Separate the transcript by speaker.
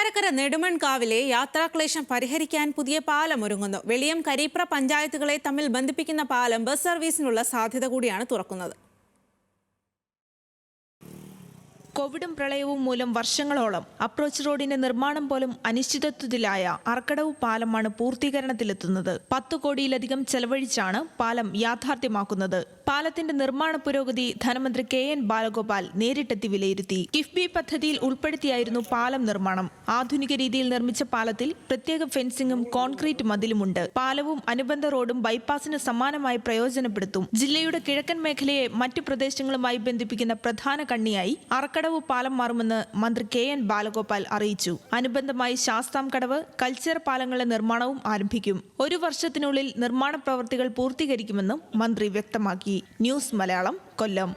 Speaker 1: കൊട്ടാരക്കര നെടുമൺകാവിലെ യാത്രാക്ലേശം പരിഹരിക്കാൻ പുതിയ പാലം ഒരുങ്ങുന്നു. വെളിയം കരീപ്ര പഞ്ചായത്തുകളെ തമ്മിൽ ബന്ധിപ്പിക്കുന്ന പാലം ബസ് സർവീസിനുള്ള സാധ്യത കൂടിയാണ് തുറക്കുന്നത്.
Speaker 2: കോവിഡും പ്രളയവും മൂലം വർഷങ്ങളോളം അപ്രോച്ച് റോഡിന്റെ നിർമ്മാണം പോലും അനിശ്ചിതത്വത്തിലായ അർക്കടവ് പാലമാണ് പൂർത്തീകരണത്തിലെത്തുന്നത്. 10 കോടിയിലധികം ചെലവഴിച്ചാണ് പാലം യാഥാർത്ഥ്യമാക്കുന്നത്. പാലത്തിന്റെ നിർമ്മാണ പുരോഗതി ധനമന്ത്രി KN ബാലഗോപാൽ നേരിട്ടെത്തി വിലയിരുത്തി. കിഫ്ബി പദ്ധതിയിൽ ഉൾപ്പെടുത്തിയായിരുന്നു പാലം നിർമ്മാണം. ആധുനിക രീതിയിൽ നിർമ്മിച്ച പാലത്തിൽ പ്രത്യേക ഫെൻസിംഗും കോൺക്രീറ്റ് മതിലുമുണ്ട്. പാലവും അനുബന്ധ റോഡും ബൈപ്പാസിന് സമാനമായി പ്രയോജനപ്പെടുത്തും. ജില്ലയുടെ കിഴക്കൻ മേഖലയെ മറ്റു പ്രദേശങ്ങളുമായി ബന്ധിപ്പിക്കുന്ന പ്രധാന കണ്ണിയായി അറക്കടവ് പാലം മാറുമെന്ന് മന്ത്രി KN ബാലഗോപാൽ അറിയിച്ചു. അനുബന്ധമായി ശാസ്താംകടവ്, കൽച്ചർ പാലങ്ങളുടെ നിർമ്മാണവും ആരംഭിക്കും. 1 വർഷത്തിനുള്ളിൽ നിർമ്മാണ പ്രവൃത്തികൾ പൂർത്തീകരിക്കുമെന്നും മന്ത്രി വ്യക്തമാക്കി. ന്യൂസ് മലയാളം, കൊല്ലം.